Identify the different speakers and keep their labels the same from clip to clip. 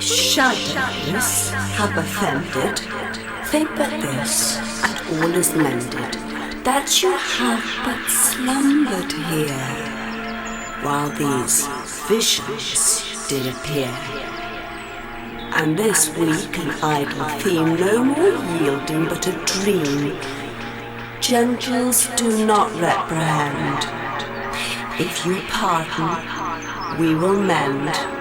Speaker 1: shadows have offended, think but this, and all is mended, that you have but slumbered here, while these visions did appear. And this weak and idle theme no more yielding but a dream, gentles do not reprehend. If you pardon, we will mend.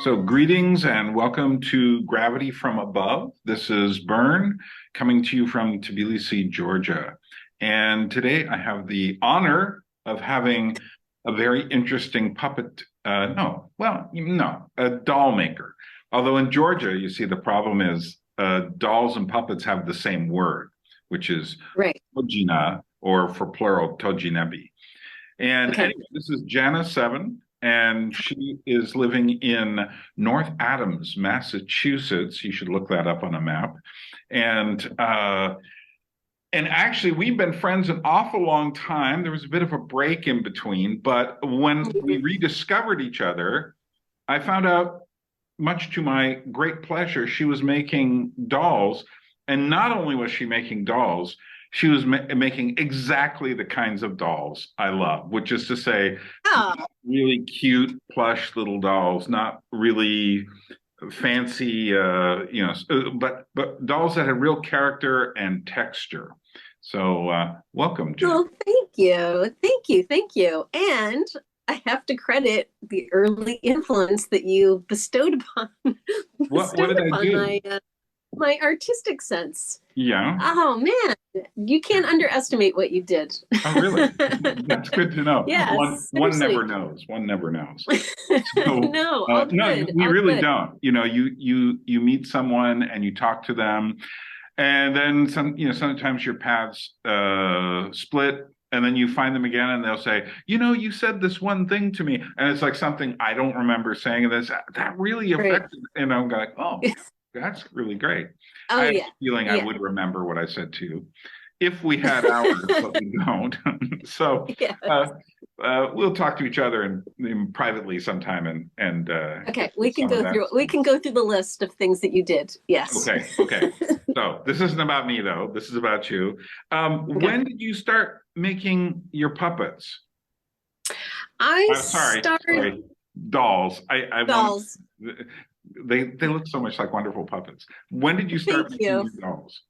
Speaker 2: So greetings and welcome to Gravity from Above. This is Byrne coming to you from Tbilisi, Georgia. And today I have the honor of having a very interesting puppet, a doll maker. Although in Georgia, you see, the problem is dolls and puppets have the same word, which is
Speaker 3: right.
Speaker 2: Tojina, or for plural, Tojinebi. And anyway, this is Jana Seven. And she is living in North Adams, Massachusetts. You should look that up on a map. And actually, we've been friends an awful long time. There was a bit of a break in between, but when we rediscovered each other, I found out, much to my great pleasure, she was making dolls. And not only was she making dolls, she was making exactly the kinds of dolls I love, which is to say, really cute, plush little dolls, not really fancy, but dolls that had real character and texture. So welcome, Jen.
Speaker 3: Oh, thank you. And I have to credit the early influence that you bestowed upon
Speaker 2: What did I do?
Speaker 3: My artistic sense.
Speaker 2: Yeah.
Speaker 3: Oh man, you can't underestimate what you did.
Speaker 2: Oh, really? That's good to know.
Speaker 3: Yes,
Speaker 2: one never knows. One never knows. So,
Speaker 3: no, all
Speaker 2: no,
Speaker 3: good.
Speaker 2: we
Speaker 3: all
Speaker 2: really
Speaker 3: good.
Speaker 2: don't. You know, you meet someone and you talk to them, and then sometimes your paths split. And then you find them again and they'll say, you said this one thing to me. And it's like something I don't remember saying. And that really affected. And I'm like, oh, that's really great.
Speaker 3: Oh,
Speaker 2: I have a feeling I would remember what I said to you if we had hours, but we don't. So we'll talk to each other and privately sometime. And
Speaker 3: okay, we can go through the list of things that you did. Yes.
Speaker 2: Okay. So this isn't about me though. This is about you. When did you start making your puppets? Sorry, dolls.
Speaker 3: Dolls.
Speaker 2: They look so much like wonderful puppets. When did you start making your dolls?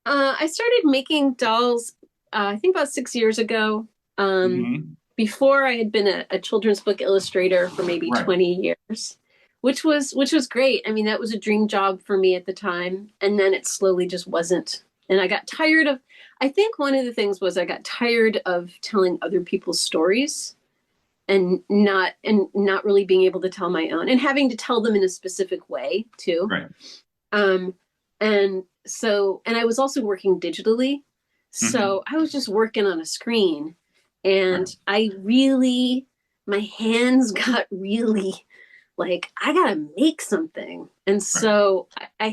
Speaker 3: I started making dolls, I think about 6 years ago. Before I had been a children's book illustrator for maybe 20 years, which was great. I mean, that was a dream job for me at the time. And then it slowly just wasn't. And I got tired of, I think one of the things was I got tired of telling other people's stories and not really being able to tell my own and having to tell them in a specific way too.
Speaker 2: Right.
Speaker 3: And I was also working digitally. So I was just working on a screen and my hands got really like, I gotta make something. And so I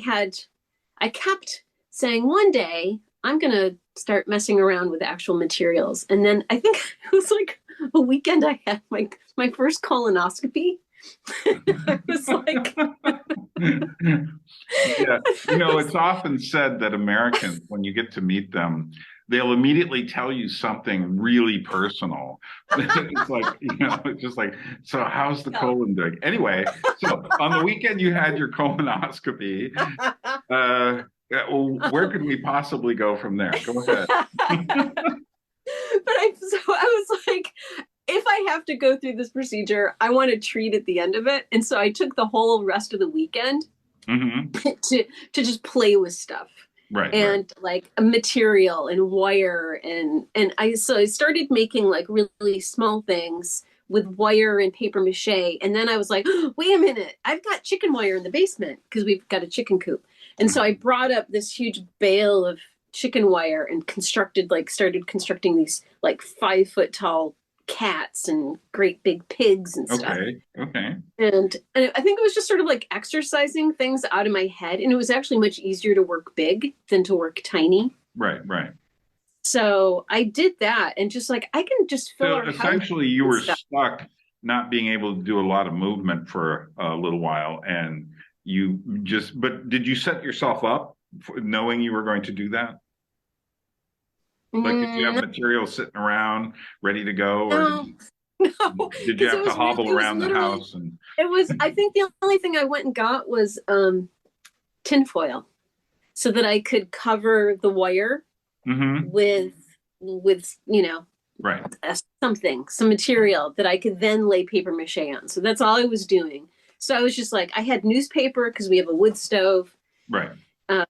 Speaker 3: kept saying one day I'm going to start messing around with actual materials. And then I think it was like a weekend I had my first colonoscopy. I was like,
Speaker 2: Yeah, it's often said that Americans, when you get to meet them, they'll immediately tell you something really personal. It's like, it's just like, so how's the colon doing? Anyway, so on the weekend you had your colonoscopy. Where could we possibly go from there? Go ahead.
Speaker 3: But I was like, if I have to go through this procedure, I want a treat at the end of it. And so I took the whole rest of the weekend to just play with stuff.
Speaker 2: Right.
Speaker 3: And like a material and wire and I started making like really small things with wire and paper mache. And then I was like, oh, wait a minute, I've got chicken wire in the basement because we've got a chicken coop. And so I brought up this huge bale of chicken wire and started constructing these like 5-foot tall cats and great big pigs and stuff.
Speaker 2: Okay.
Speaker 3: And I think it was just sort of like exercising things out of my head. And it was actually much easier to work big than to work tiny.
Speaker 2: Right.
Speaker 3: So I did that and just like, I can just fill our
Speaker 2: essentially you were stuck not being able to do a lot of movement for a little while. And but did you set yourself up knowing you were going to do that? Like, did you have material sitting around ready to go? Or
Speaker 3: no.
Speaker 2: Did you have to hobble around the house? And
Speaker 3: I think the only thing I went and got was tinfoil so that I could cover the wire with
Speaker 2: right.
Speaker 3: some material that I could then lay paper mache on. So that's all I was doing. So I was just like, I had newspaper because we have a wood stove.
Speaker 2: Right.
Speaker 3: I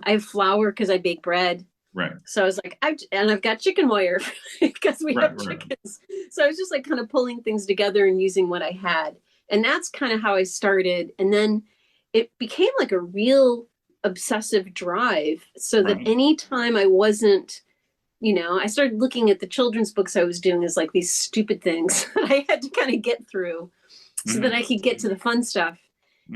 Speaker 3: have flour because I bake bread.
Speaker 2: Right.
Speaker 3: So I was like, I've got chicken wire because we have chickens. So I was just like kind of pulling things together and using what I had. And that's kind of how I started. And then it became like a real obsessive drive so that anytime I wasn't, I started looking at the children's books I was doing as like these stupid things that I had to kind of get through so that I could get to the fun stuff.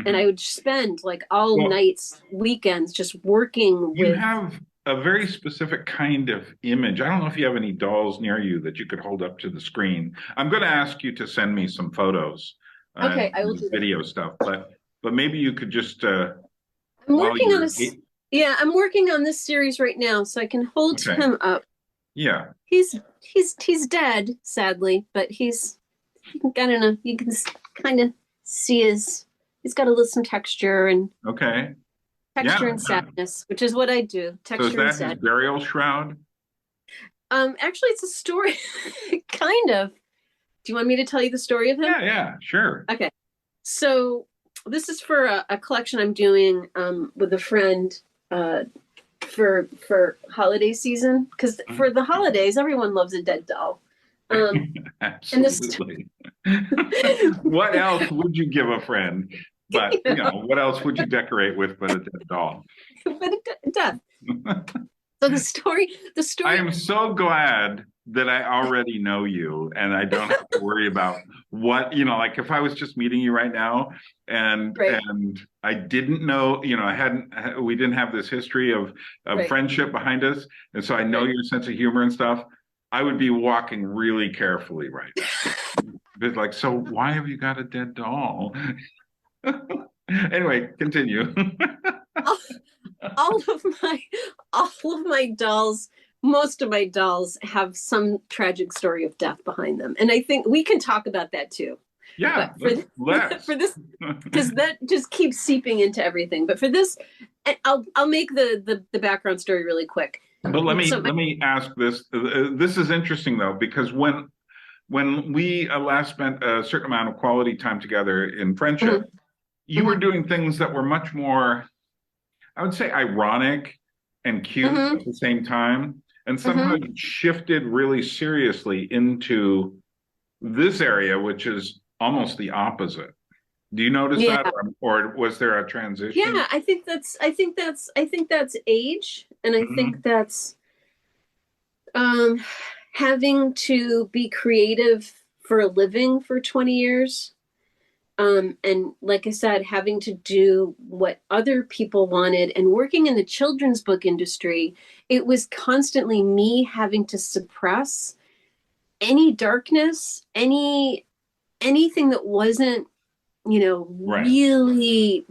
Speaker 3: And I would spend like all nights, weekends, just working with.
Speaker 2: You have a very specific kind of image. I don't know if you have any dolls near you that you could hold up to the screen. I'm going to ask you to send me some photos.
Speaker 3: Okay, I will do
Speaker 2: video stuff, but maybe you could just.
Speaker 3: I'm working on this. Yeah, I'm working on this series right now, so I can hold him up.
Speaker 2: Yeah,
Speaker 3: he's dead, sadly, but I don't know. You can kind of see he's got a little texture and.
Speaker 2: Okay.
Speaker 3: Texture and sadness, which is what I do. Texture
Speaker 2: so is that his burial shroud?
Speaker 3: Actually, it's a story, kind of. Do you want me to tell you the story of him?
Speaker 2: Yeah, sure.
Speaker 3: Okay. So this is for a collection I'm doing with a friend for holiday season. Because for the holidays, everyone loves a dead doll.
Speaker 2: Absolutely. What else would you give a friend? But what else would you decorate with but a dead doll?
Speaker 3: But a death. So the story.
Speaker 2: I am so glad that I already know you and I don't have to worry about what, like if I was just meeting you right now and I didn't know, we didn't have this history of friendship behind us. And so I know your sense of humor and stuff. I would be walking really carefully right now. It's like, so why have you got a dead doll? Anyway, continue.
Speaker 3: all of my dolls, most of my dolls have some tragic story of death behind them, and I think we can talk about that too.
Speaker 2: Yeah,
Speaker 3: for this, because that just keeps seeping into everything. But for this, I'll make the background story really quick.
Speaker 2: But let me ask this. This is interesting though, because when we last spent a certain amount of quality time together in friendship. You were doing things that were much more, I would say, ironic and cute at the same time. And somehow you shifted really seriously into this area, which is almost the opposite. Do you notice that, or was there a transition?
Speaker 3: Yeah, I think that's age, and I think that's having to be creative for a living for 20 years. And like I said, having to do what other people wanted and working in the children's book industry, it was constantly me having to suppress any darkness, anything that wasn't,
Speaker 2: Right.
Speaker 3: really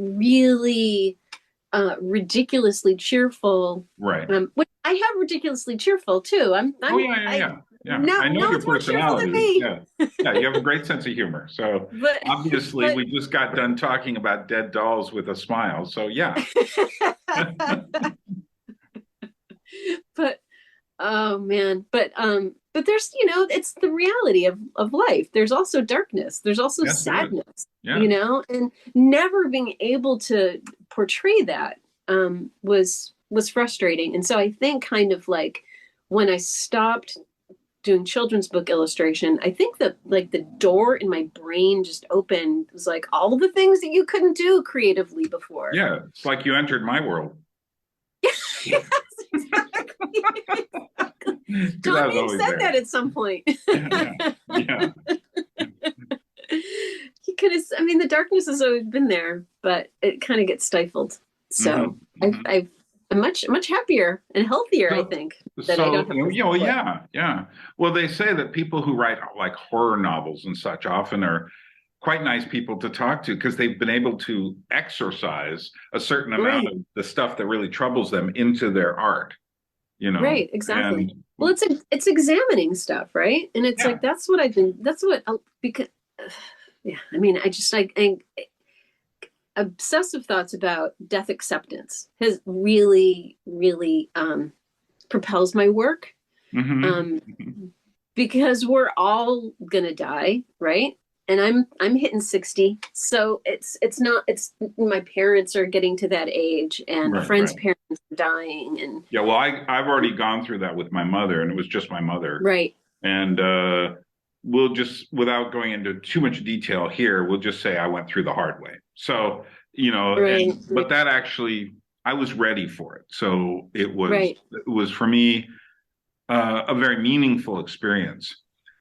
Speaker 3: ridiculously cheerful.
Speaker 2: Right.
Speaker 3: Which I have ridiculously cheerful too.
Speaker 2: Oh yeah.
Speaker 3: No,
Speaker 2: I know
Speaker 3: no
Speaker 2: your
Speaker 3: one's more cheerful than
Speaker 2: personality.
Speaker 3: me.
Speaker 2: Yeah. Yeah, you have a great sense of humor. So
Speaker 3: But
Speaker 2: obviously we just got done talking about dead dolls with a smile. So yeah.
Speaker 3: but oh man, but there's, it's the reality of life. There's also darkness. There's also
Speaker 2: Yes, there is.
Speaker 3: sadness,
Speaker 2: Yeah.
Speaker 3: and never being able to portray that was frustrating. And so I think kind of like when I stopped doing children's book illustration, I think that like the door in my brain just opened. It was like all the things that you couldn't do creatively before.
Speaker 2: Yeah. It's like you entered my world.
Speaker 3: Yes, exactly. John may have said that at some point.
Speaker 2: Yeah.
Speaker 3: He could have. I mean, the darkness has always been there, but it kind of gets stifled. So I'm much happier and healthier. I think that I don't have.
Speaker 2: Yeah. Well, they say that people who write like horror novels and such often are quite nice people to talk to because they've been able to exorcise a certain amount of the stuff that really troubles them into their art.
Speaker 3: Right, exactly. Well, it's examining stuff, right? And it's like that's what because yeah, I mean, I just like obsessive thoughts about death acceptance has really propels my work. Because we're all gonna die, right? And I'm hitting 60, so it's my parents are getting to that age, and friends' parents are dying, and
Speaker 2: well, I've already gone through that with my mother, and it was just my mother,
Speaker 3: right?
Speaker 2: And we'll just, without going into too much detail here, we'll just say I went through the hard way. So but that actually I was ready for it, so it was for me a very meaningful experience.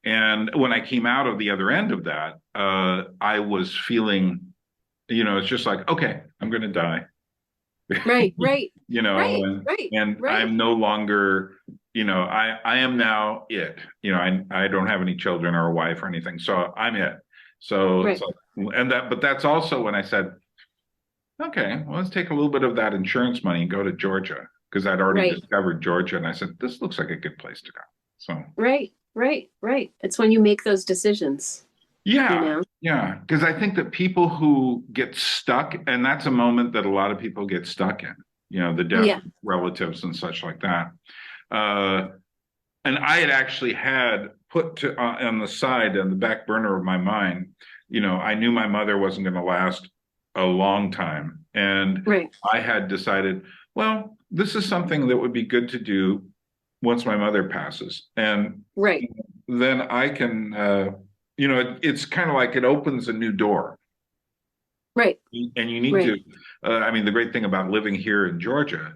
Speaker 2: And when I came out of the other end of that, I was feeling, it's just like, okay, I'm going to die.
Speaker 3: Right.
Speaker 2: And I'm no longer, I am now it. I don't have any children or a wife or anything, so I'm it. But that's also when I said, okay, well, let's take a little bit of that insurance money and go to Georgia, because I'd already discovered Georgia, and I said, this looks like a good place to go. So
Speaker 3: Right. It's when you make those decisions.
Speaker 2: Yeah. Because I think that people who get stuck, and that's a moment that a lot of people get stuck in, the death of relatives and such like that. And I had actually had put on the side, on the back burner of my mind, I knew my mother wasn't going to last a long time. And I had decided, well, this is something that would be good to do once my mother passes. And then I can, it's kind of like it opens a new door.
Speaker 3: Right.
Speaker 2: And you need to, I mean, the great thing about living here in Georgia,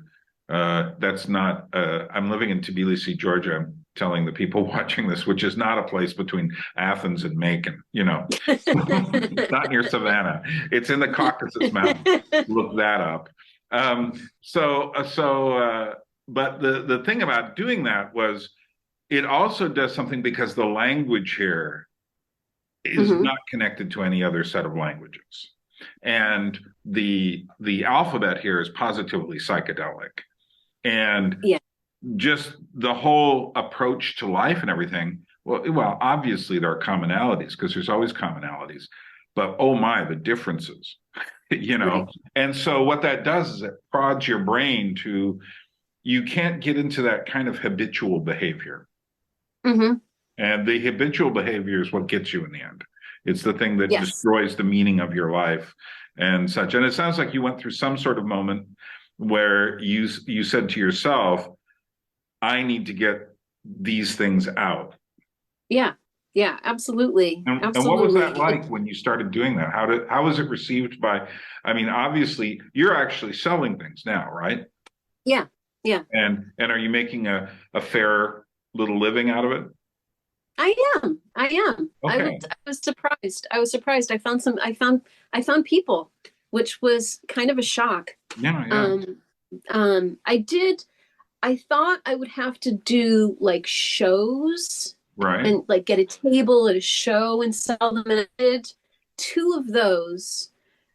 Speaker 2: that's not, I'm living in Tbilisi, Georgia. I'm telling the people watching this, which is not a place between Athens and Macon, It's not near Savannah. It's in the Caucasus Mountains. Look that up. But the thing about doing that was it also does something because the language here is not connected to any other set of languages. And the alphabet here is positively psychedelic. And just the whole approach to life and everything, well, obviously there are commonalities because there's always commonalities, but oh my, the differences, And so what that does is it prods your brain to, you can't get into that kind of habitual behavior. And the habitual behavior is what gets you in the end. It's the thing that destroys the meaning of your life and such. And it sounds like you went through some sort of moment where you said to yourself, I need to get these things out.
Speaker 3: Yeah, absolutely.
Speaker 2: And what was that like when you started doing that? How was it received by, I mean, obviously you're actually selling things now, right?
Speaker 3: Yeah.
Speaker 2: And are you making a fair little living out of it?
Speaker 3: I am.
Speaker 2: Okay.
Speaker 3: I was surprised. I found people, which was kind of a shock.
Speaker 2: Yeah.
Speaker 3: I thought I would have to do like shows
Speaker 2: Right.
Speaker 3: and like get a table at a show and sell them. And I did 2 of those,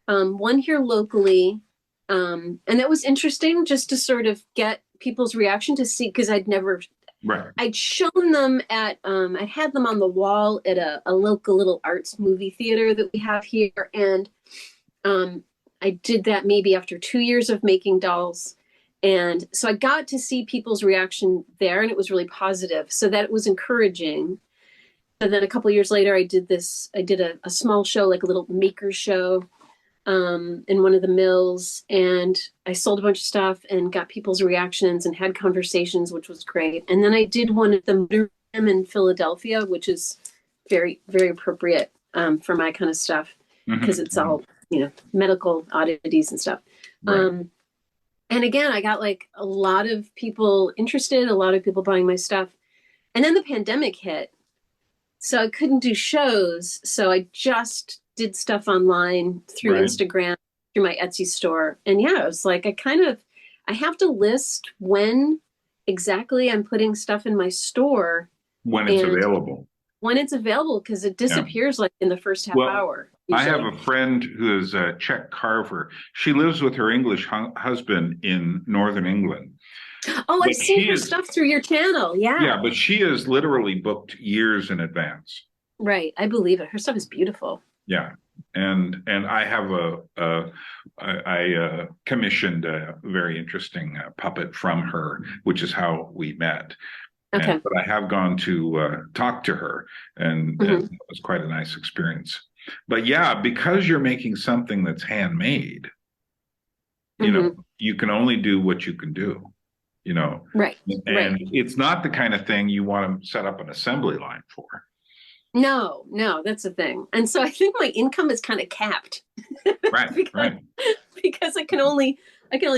Speaker 3: one here locally. And that was interesting just to sort of get people's reaction to see, because I'd shown them at, I had them on the wall at a local little arts movie theater that we have here. And I did that maybe after 2 years of making dolls. And so I got to see people's reaction there, and it was really positive. So that was encouraging. And then a couple of years later, I did a small show, like a little maker show, in one of the mills. And I sold a bunch of stuff and got people's reactions and had conversations, which was great. And then I did one at the Museum in Philadelphia, which is very, very appropriate for my kind of stuff, because it's all, medical oddities and stuff. Right. And again, I got like a lot of people interested, a lot of people buying my stuff. And then the pandemic hit. So I couldn't do shows. So I just did stuff online through Instagram, through my Etsy store. And yeah, it was like, I have to list when exactly I'm putting stuff in my store.
Speaker 2: When it's available.
Speaker 3: When it's available, because it disappears like in the first half hour. Usually.
Speaker 2: I have a friend who is a Czech carver. She lives with her English husband in Northern England.
Speaker 3: Oh, I've seen her stuff through your channel. Yeah.
Speaker 2: Yeah, but she is literally booked years in advance.
Speaker 3: Right. I believe it. Her stuff is beautiful.
Speaker 2: Yeah. And I have I commissioned a very interesting puppet from her, which is how we met.
Speaker 3: Okay.
Speaker 2: But I have gone to talk to her, and it was quite a nice experience. But yeah, because you're making something that's handmade, you can only do what you can do,
Speaker 3: Right.
Speaker 2: And it's not the kind of thing you want to set up an assembly line for.
Speaker 3: No, that's the thing. And so I think my income is kind of capped.
Speaker 2: Right.
Speaker 3: Because I can only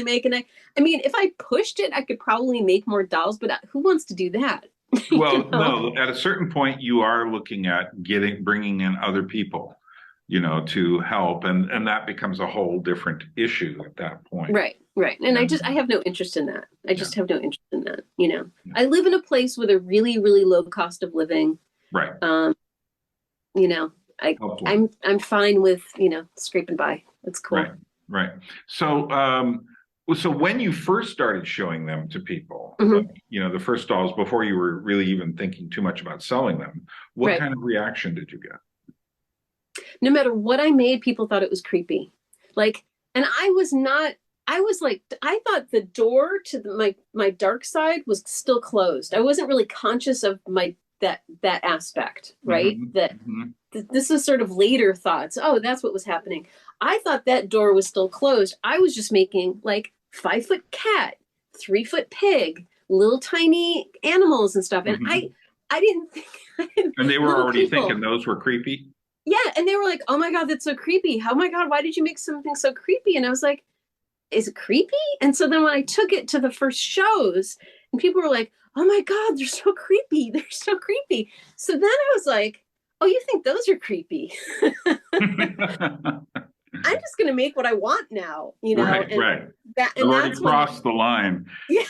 Speaker 3: make, and I mean, if I pushed it, I could probably make more dolls, but who wants to do that?
Speaker 2: Well, no, at a certain point you are looking at bringing in other people, to help. And that becomes a whole different issue at that point.
Speaker 3: Right. And I have no interest in that. I just have no interest in that. I live in a place with a really, really low cost of living.
Speaker 2: Right.
Speaker 3: I'm fine with, scraping by. That's cool.
Speaker 2: Right. So, so when you first started showing them to people, the first dolls, before you were really even thinking too much about selling them, what kind of reaction did you get?
Speaker 3: No matter what I made, people thought it was creepy. Like, and I thought the door to my dark side was still closed. I wasn't really conscious of that aspect, right? This is sort of later thoughts. Oh, that's what was happening. I thought that door was still closed. I was just making like 5-foot cat, 3-foot pig, little tiny animals and stuff. And I didn't think.
Speaker 2: And they were already thinking those were creepy?
Speaker 3: Yeah. And they were like, oh my God, that's so creepy. Oh my God, why did you make something so creepy? And I was like, is it creepy? And so then when I took it to the first shows, and people were like, oh my God, they're so creepy. They're so creepy. So then I was like, oh, you think those are creepy? I'm just going to make what I want now,
Speaker 2: Right.
Speaker 3: And
Speaker 2: I've already crossed the line.
Speaker 3: Yeah,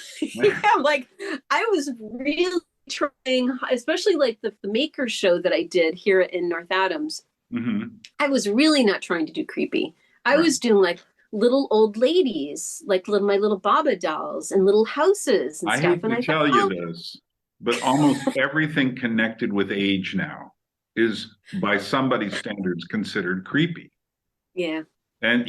Speaker 3: like I was really trying, especially like the maker show that I did here in North Adams. I was really not trying to do creepy. I was doing like little old ladies, like my little Baba dolls and little houses and stuff.
Speaker 2: I hate to tell you this, but almost everything connected with age now is, by somebody's standards, considered creepy.
Speaker 3: Yeah.
Speaker 2: And,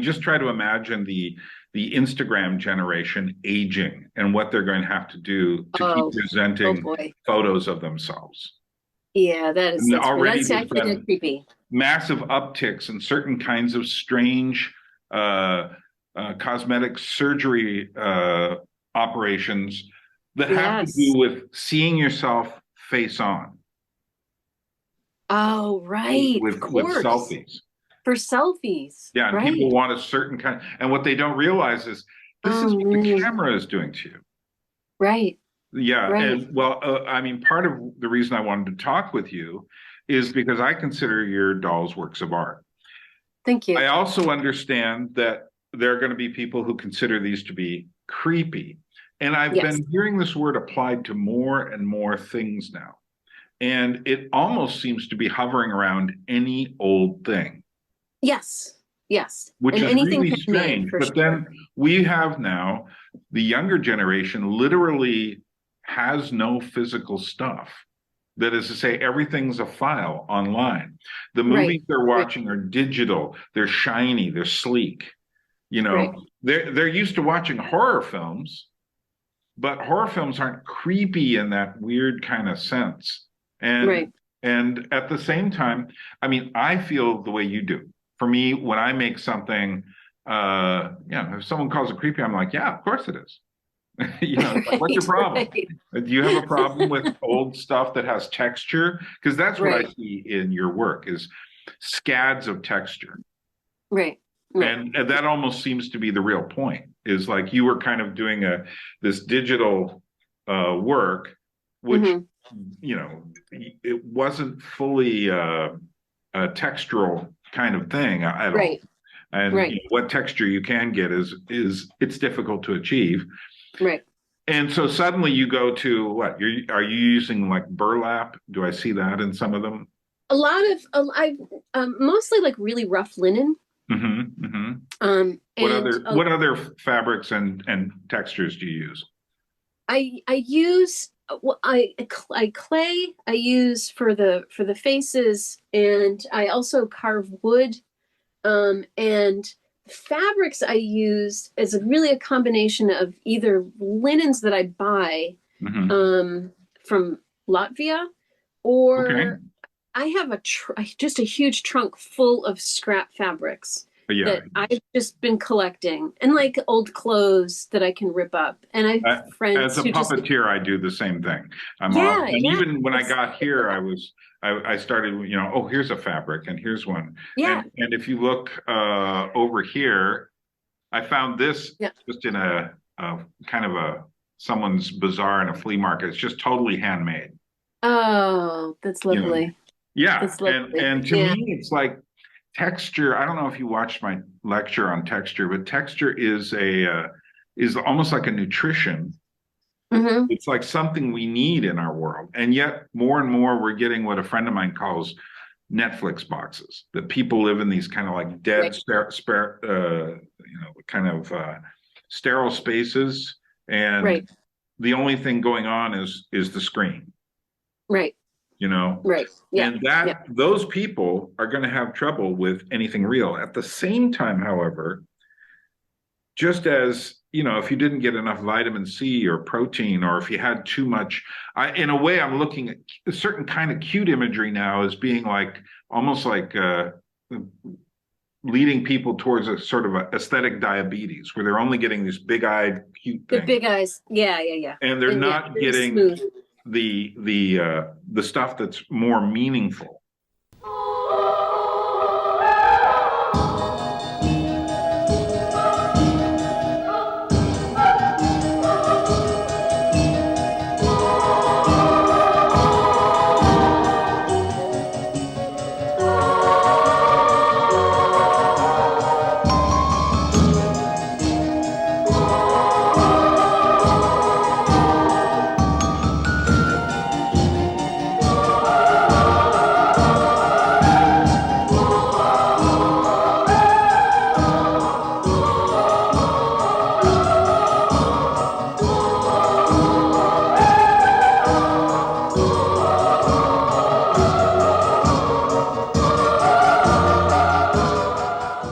Speaker 2: just try to imagine the Instagram generation aging and what they're going to have to do to keep presenting photos of themselves.
Speaker 3: Yeah, that's actually creepy.
Speaker 2: Massive upticks in certain kinds of strange cosmetic surgery operations that have to do with seeing yourself face on.
Speaker 3: Oh, right.
Speaker 2: With selfies.
Speaker 3: For selfies.
Speaker 2: Yeah, and people want a certain kind. And what they don't realize is this is what the camera is doing to you.
Speaker 3: Right.
Speaker 2: Yeah. Right. And part of the reason I wanted to talk with you is because I consider your dolls works of art.
Speaker 3: Thank you.
Speaker 2: I also understand that there are going to be people who consider these to be creepy. And I've been hearing this word applied to more and more things now. and it almost seems to be hovering around any old thing.
Speaker 3: Yes. Yes.
Speaker 2: Which
Speaker 3: and
Speaker 2: is
Speaker 3: anything
Speaker 2: really
Speaker 3: handmade,
Speaker 2: strange.
Speaker 3: for
Speaker 2: But
Speaker 3: sure.
Speaker 2: then we have now the younger generation literally has no physical stuff. That is to say, everything's a file online. The movies
Speaker 3: Right.
Speaker 2: they're
Speaker 3: Right.
Speaker 2: watching are digital, they're shiny, they're sleek. You
Speaker 3: Right.
Speaker 2: know, they're used to watching horror films, but horror films aren't creepy in that weird kind of sense. And
Speaker 3: Right.
Speaker 2: and at the same time, I mean, I feel the way you do. For me, when I make something, if someone calls it creepy, I'm like, yeah, of course it is. It's like, what's your problem?
Speaker 3: Right.
Speaker 2: Do you have a problem with old stuff that has texture? Because that's what I
Speaker 3: Right.
Speaker 2: see in your work is scads of texture.
Speaker 3: Right. Right.
Speaker 2: And that almost seems to be the real point, is like you were kind of doing this digital work, which,
Speaker 3: Hmm.
Speaker 2: it wasn't fully a textural kind of thing at all.
Speaker 3: Right.
Speaker 2: And
Speaker 3: Right.
Speaker 2: what texture you can get is it's difficult to achieve.
Speaker 3: Right.
Speaker 2: And so suddenly you go to what? Are you using like burlap? Do I see that in some of them?
Speaker 3: A lot of I mostly like really rough linen.
Speaker 2: Mm-hmm, mm-hmm.
Speaker 3: And
Speaker 2: What other fabrics and textures do you use?
Speaker 3: I use well, I clay I use for the faces, and I also carve wood. And fabrics I use is really a combination of either linens that I buy
Speaker 2: Mm-hmm.
Speaker 3: from Latvia,
Speaker 2: Okay.
Speaker 3: or I have just a huge trunk full of scrap fabrics
Speaker 2: Yeah.
Speaker 3: that I've just been collecting, and like old clothes that I can rip up. And I
Speaker 2: Uh,
Speaker 3: have
Speaker 2: as
Speaker 3: friends
Speaker 2: a
Speaker 3: who just,
Speaker 2: puppeteer, I do the same thing. I'm off,
Speaker 3: yeah,
Speaker 2: and
Speaker 3: yeah,
Speaker 2: even when I
Speaker 3: it's,
Speaker 2: got here, I started, oh, here's a fabric, and here's one,
Speaker 3: yeah,
Speaker 2: and if you look over here, I found this
Speaker 3: yeah.
Speaker 2: just in a kind of someone's bazaar in a flea market. It's just totally handmade.
Speaker 3: Oh, that's
Speaker 2: You know,
Speaker 3: lovely.
Speaker 2: yeah,
Speaker 3: That's
Speaker 2: and
Speaker 3: lovely.
Speaker 2: and to
Speaker 3: Yeah.
Speaker 2: me, it's like texture. I don't know if you watched my lecture on texture, but texture is almost like a nutrition.
Speaker 3: Hmm.
Speaker 2: It's like something we need in our world. And yet more and more we're getting what a friend of mine calls Netflix boxes, that people live in these kind of like dead,
Speaker 3: Right.
Speaker 2: kind of sterile spaces. And
Speaker 3: Right.
Speaker 2: the only thing going on is the screen,
Speaker 3: Right.
Speaker 2: you know?
Speaker 3: Right. Yeah.
Speaker 2: And
Speaker 3: Yeah.
Speaker 2: those people are going to have trouble with anything real. At the same time, however, just as if you didn't get enough vitamin C or protein, or if you had too much, in a way, I'm looking at a certain kind of cute imagery now as being like almost like leading people towards a sort of a aesthetic diabetes, where they're only getting this big-eyed cute
Speaker 3: The
Speaker 2: thing,
Speaker 3: big eyes. Yeah. Yeah. Yeah.
Speaker 2: and they're
Speaker 3: And yeah,
Speaker 2: not
Speaker 3: very
Speaker 2: getting
Speaker 3: smooth.
Speaker 2: the stuff that's more meaningful.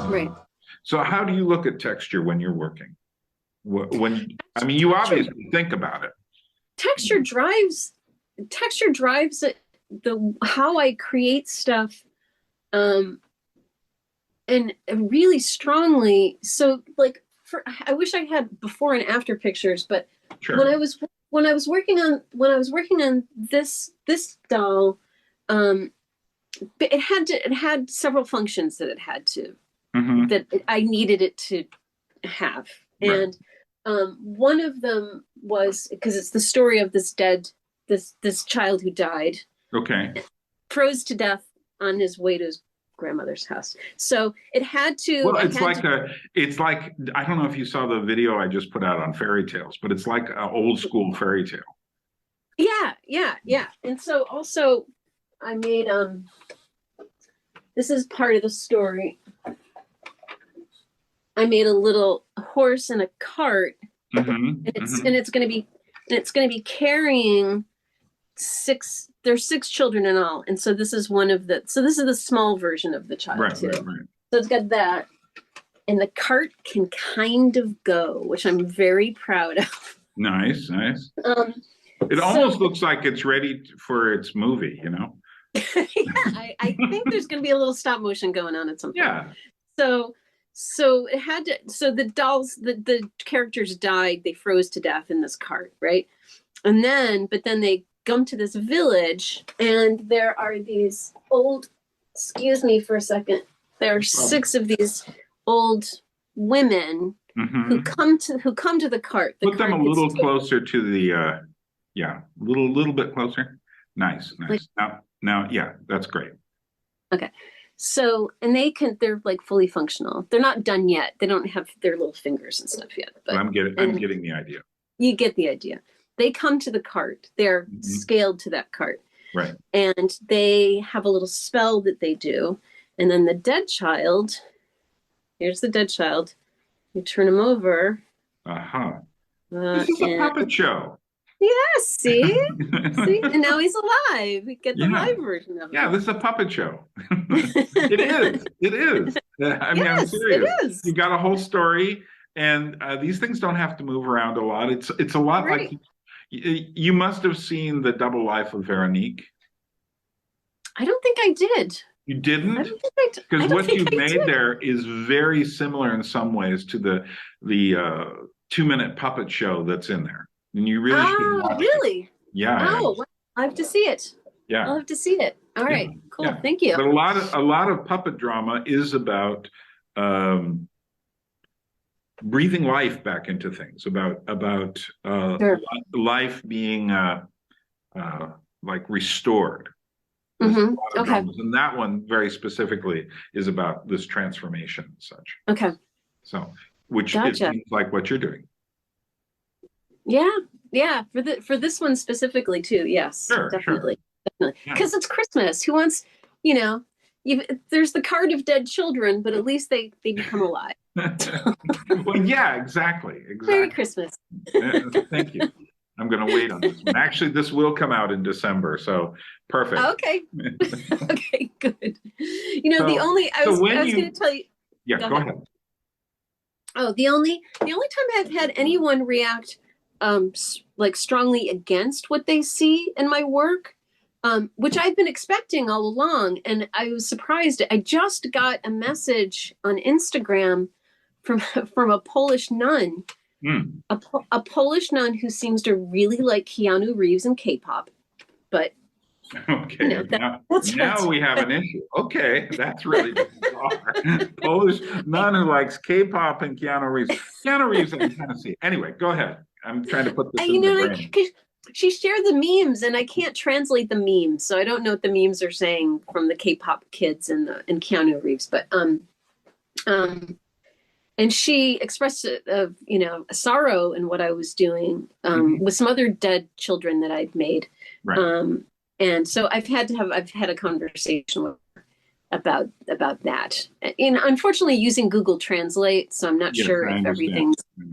Speaker 3: Right.
Speaker 2: So how do you look at texture when you're working? I mean, you
Speaker 3: Texture,
Speaker 2: obviously think about it.
Speaker 3: texture drives texture drives the how I create stuff, um and really strongly. So like, I wish I had before and after pictures, but when
Speaker 2: Sure.
Speaker 3: I was working on this doll, um it had several functions that
Speaker 2: Hmm.
Speaker 3: I needed it to have.
Speaker 2: Right.
Speaker 3: And one of them was because it's the story of this child who died,
Speaker 2: Okay.
Speaker 3: froze to death on his way to his grandmother's house. So
Speaker 2: Well,
Speaker 3: I had to,
Speaker 2: it's like, I don't know if you saw the video I just put out on fairy tales, but it's like an old school fairy tale.
Speaker 3: yeah, Yeah. And so also I made this is part of the story. I made a little horse and a cart, and it's going to be carrying there's 6 children in all, and so this is this is the small version of the child too. Right. So it's got that, and the cart can kind of go, which I'm very proud of.
Speaker 2: Nice. It almost looks like it's ready for its movie, you know.
Speaker 3: Yeah, I think there's going to be a little stop motion going on at some point.
Speaker 2: Yeah.
Speaker 3: So it had to. So the dolls, the characters died. They froze to death in this cart, right? But then they come to this village, and there are these old. Excuse me for a second. There are 6 of these old women who come to the cart.
Speaker 2: Put them a little closer to the. Yeah, a little bit closer. Nice. Like, now, yeah, that's great.
Speaker 3: Okay. So, and they're like fully functional. They're not done yet. They don't have their little fingers and stuff yet. But
Speaker 2: I'm getting the idea.
Speaker 3: You get the idea. They come to the cart. They're scaled to that cart.
Speaker 2: Right.
Speaker 3: And they have a little spell that they do. And then the dead child, here's the dead child. You turn him over.
Speaker 2: This is a puppet show.
Speaker 3: Yeah, see? And now he's alive. We get the live version of it.
Speaker 2: Yeah, this is a puppet show. It is. I mean, I'm serious. It is. You got a whole story, and these things don't have to move around a lot. It's a lot like you must have seen The Double Life of Veronique.
Speaker 3: I don't think I did.
Speaker 2: You didn't? Because what you've made there is very similar in some ways to the 2-minute puppet show that's in there. And you really should watch it. Yeah.
Speaker 3: Oh, well, I'll have to see it.
Speaker 2: Yeah.
Speaker 3: I'll have to see it. All right. Cool. Yeah. Thank you.
Speaker 2: But a lot of puppet drama is about breathing life back into things, about life being like restored.
Speaker 3: Okay.
Speaker 2: And that one very specifically is about this transformation and such.
Speaker 3: Okay.
Speaker 2: So, which it seems like what you're doing.
Speaker 3: Yeah. For this one specifically too. Yes, definitely. Because it's Christmas. Who wants, there's the card of dead children, but at least they become alive.
Speaker 2: Well, yeah, exactly.
Speaker 3: Merry Christmas.
Speaker 2: Thank you. I'm going to wait on this one. Actually, this will come out in December, so perfect.
Speaker 3: Okay. Okay, good. I was going to tell you.
Speaker 2: Yeah, go ahead.
Speaker 3: Oh, the only time I've had anyone react like strongly against what they see in my work, which I've been expecting all along, and I was surprised. I just got a message on Instagram from a Polish nun. A Polish nun who seems to really like Keanu Reeves and K-pop, but
Speaker 2: okay, now we have an issue. Okay, that's really bizarre. Polish nun who likes K-pop and Keanu Reeves. Keanu Reeves in Tennessee. Anyway, go ahead. I'm trying to put this in the brain. Because
Speaker 3: she shared the memes, and I can't translate the memes, so I don't know what the memes are saying from the K-pop kids and Keanu Reeves, but and she expressed a sorrow in what I was doing with some other dead children that I'd made.
Speaker 2: Right.
Speaker 3: And so I've had a conversation with her about that. And unfortunately, using Google Translate, so I'm not sure if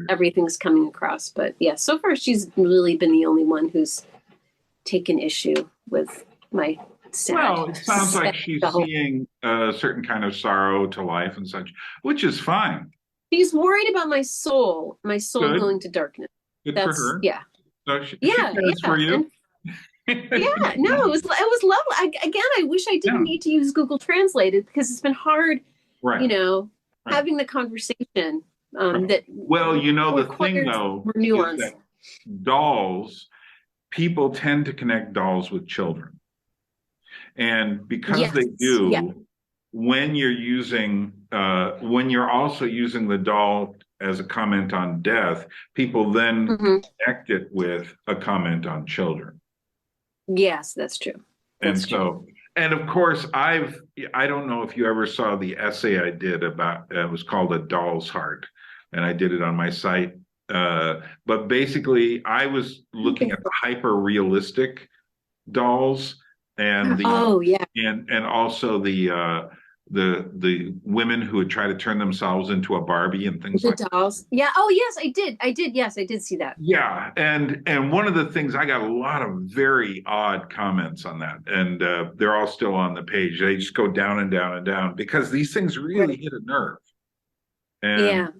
Speaker 3: everything's coming across. But yeah, so far she's really been the only one who's taken issue with my sad.
Speaker 2: Well, it sounds like she's seeing a certain kind of sorrow to life and such, which is fine.
Speaker 3: She's worried about my soul going to darkness.
Speaker 2: Good for her.
Speaker 3: Yeah.
Speaker 2: So she cares for you.
Speaker 3: Yeah, no, it was lovely. I wish I didn't need to use Google Translate because it's been hard, having the conversation. That
Speaker 2: the thing though is that dolls, people tend to connect dolls with children, and because they do, when you're also using the doll as a comment on death, people then connect it with a comment on children.
Speaker 3: Yes, that's true.
Speaker 2: And of course, I don't know if you ever saw the essay I did about, it was called A Doll's Heart, and I did it on my site But basically, I was looking at the hyper realistic dolls and and also the women who would try to turn themselves into a Barbie and things like
Speaker 3: that. Dolls. Yeah. Oh yes, I did. Yes, I did see that.
Speaker 2: Yeah. And one of the things, I got a lot of very odd comments on that. And they're all still on the page. They just go down and down and down because these things really hit a nerve. And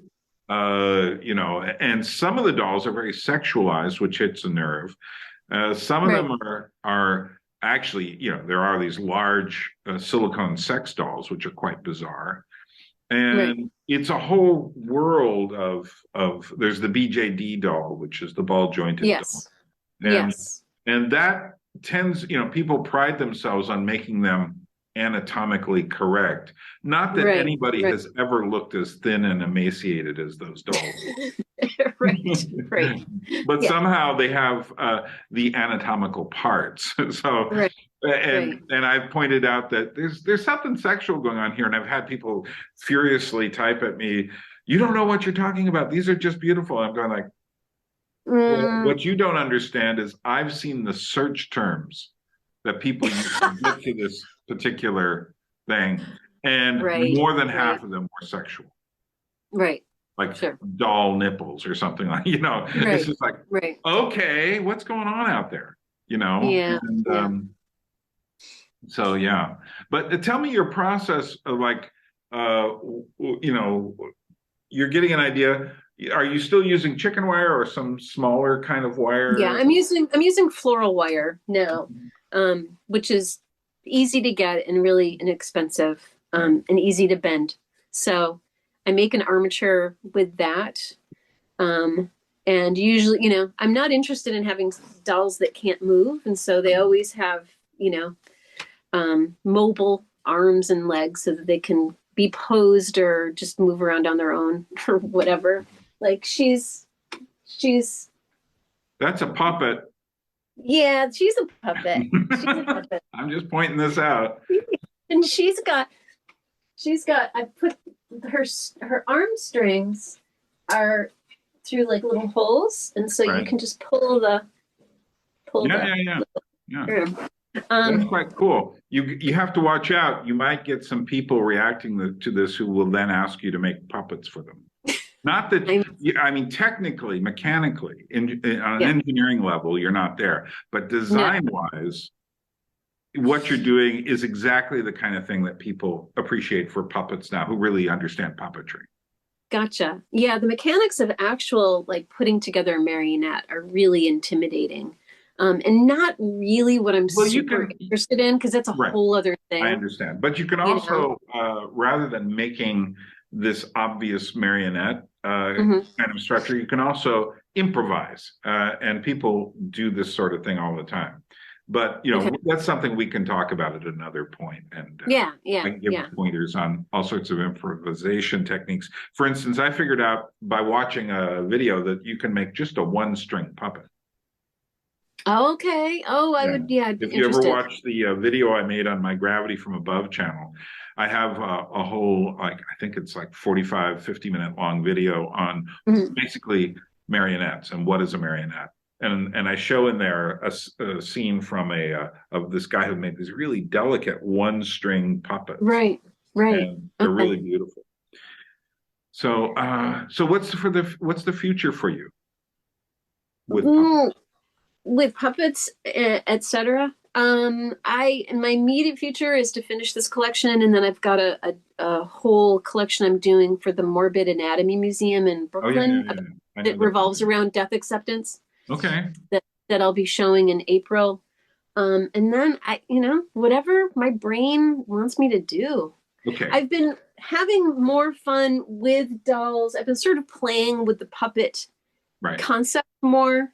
Speaker 2: you know, and some of the dolls are very sexualized, which hits a nerve. Some of them are actually, you know, there are these large silicone sex dolls, which are quite bizarre. And it's a whole world of there's the BJD doll, which is the ball jointed doll. And that tends, you know, people pride themselves on making them anatomically correct. Not that anybody has ever looked as thin and emaciated as those dolls. But somehow they have the anatomical parts. So and I've pointed out that there's something sexual going on here, and I've had people furiously type at me, "You don't know what you're talking about. These are just beautiful." I'm going like, well, what you don't understand is I've seen the search terms that people use to get to this particular thing, and more than half of them were sexual. Like doll nipples or something like, you know, it's just like, okay, what's going on out there? You know? So, yeah. But tell me your process of like, you know, you're getting an idea. Are you still using chicken wire or some smaller kind of wire?
Speaker 3: Yeah, I'm using floral wire now, which is easy to get and really inexpensive, and easy to bend. So I make an armature with that. And usually, you know, I'm not interested in having dolls that can't move. And so they always have, you know, mobile arms and legs so that they can be posed or just move around on their own or whatever. Like she's
Speaker 2: that's a puppet.
Speaker 3: Yeah, she's a puppet. She's a puppet.
Speaker 2: I'm just pointing this out.
Speaker 3: And she's got I put her arm strings are through like little holes, and so you can just pull the
Speaker 2: That's quite cool. You have to watch out. You might get some people reacting to this who will then ask you to make puppets for them. Not that, I mean, technically, mechanically, on an engineering level, you're not there. But design-wise, what you're doing is exactly the kind of thing that people appreciate for puppets now, who really understand puppetry.
Speaker 3: Gotcha. Yeah, the mechanics of actual, like, putting together a marionette are really intimidating. And not really what I'm super interested in, because that's a whole other thing.
Speaker 2: I understand. But you can also, rather than making this obvious marionette kind of structure, you can also improvise. And people do this sort of thing all the time. But, you know, that's something we can talk about at another point. And I can give pointers on all sorts of improvisation techniques. For instance, I figured out by watching a video that you can make just a one-string puppet.
Speaker 3: Okay. Oh, I would. Yeah.
Speaker 2: If you ever watch the video I made on my Gravity from Above channel, I have a whole, like, I think it's like 45, 50-minute long video on basically marionettes and what is a marionette. And I show in there a scene from of this guy who made these really delicate one-string puppets.
Speaker 3: Right.
Speaker 2: And they're really beautiful. So what's the future for you with puppets?
Speaker 3: With puppets, etc. My immediate future is to finish this collection, and then I've got a whole collection I'm doing for the Morbid Anatomy Museum in Brooklyn. It revolves around death acceptance.
Speaker 2: Okay.
Speaker 3: That I'll be showing in April. And then whatever my brain wants me to do.
Speaker 2: Okay.
Speaker 3: I've been having more fun with dolls. I've been sort of playing with the puppet concept more,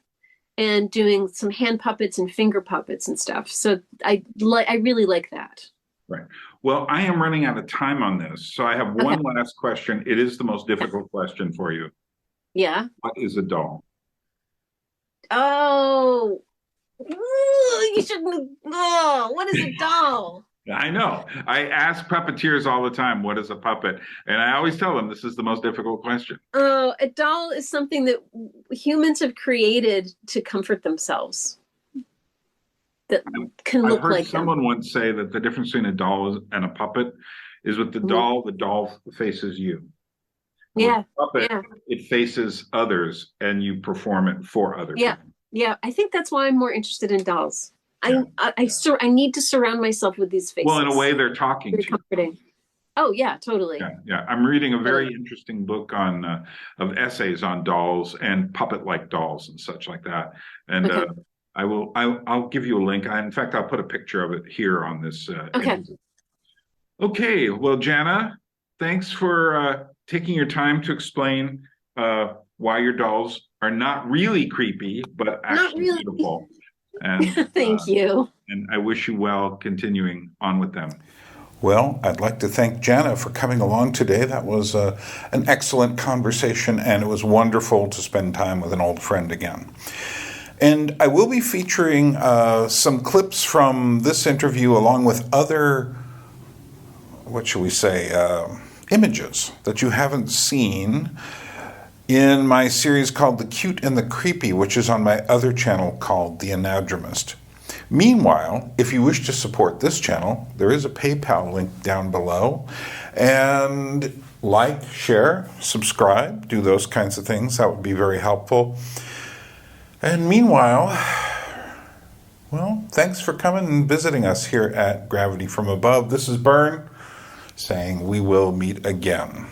Speaker 3: and doing some hand puppets and finger puppets and stuff. So I really like that.
Speaker 2: Right. Well, I am running out of time on this. So I have one last question. It is the most difficult question for you.
Speaker 3: Yeah.
Speaker 2: What is a doll?
Speaker 3: Oh, you shouldn't. Oh, what is a doll?
Speaker 2: I know. I ask puppeteers all the time, what is a puppet? And I always tell them this is the most difficult question.
Speaker 3: Oh, a doll is something that humans have created to comfort themselves. That can
Speaker 2: I've
Speaker 3: look
Speaker 2: heard
Speaker 3: like
Speaker 2: someone
Speaker 3: them.
Speaker 2: once say that the difference between a doll and a puppet is with the doll faces you. And with
Speaker 3: Yeah,
Speaker 2: a puppet,
Speaker 3: yeah,
Speaker 2: it faces others and you perform it for other
Speaker 3: yeah,
Speaker 2: people.
Speaker 3: yeah. I think that's why I'm more interested in dolls.
Speaker 2: Yeah.
Speaker 3: I need to surround myself with these faces.
Speaker 2: Well, in a way, they're talking
Speaker 3: Very
Speaker 2: to you.
Speaker 3: comforting. Oh yeah, totally.
Speaker 2: Yeah, yeah. I'm reading a very interesting book on of essays on dolls and puppet-like dolls and such like that. And
Speaker 3: Okay.
Speaker 2: I'll give you a link. In fact, I'll put a picture of it here on this.
Speaker 3: Okay.
Speaker 2: Okay. Well, Jana, thanks for taking your time to explain why your dolls are not really creepy, but actually
Speaker 3: really.
Speaker 2: beautiful. And
Speaker 3: Thank you.
Speaker 2: And I wish you well continuing on with them.
Speaker 4: Well, I'd like to thank Jana for coming along today. That was an excellent conversation, and it was wonderful to spend time with an old friend again. And I will be featuring some clips from this interview along with other, what shall we say, images that you haven't seen in my series called The Cute and the Creepy, which is on my other channel called The Anadromous. Meanwhile, if you wish to support this channel, there is a PayPal link down below. And like, share, subscribe, do those kinds of things. That would be very helpful. And meanwhile, well, thanks for coming and visiting us here at Gravity from Above. This is Byrne saying we will meet again.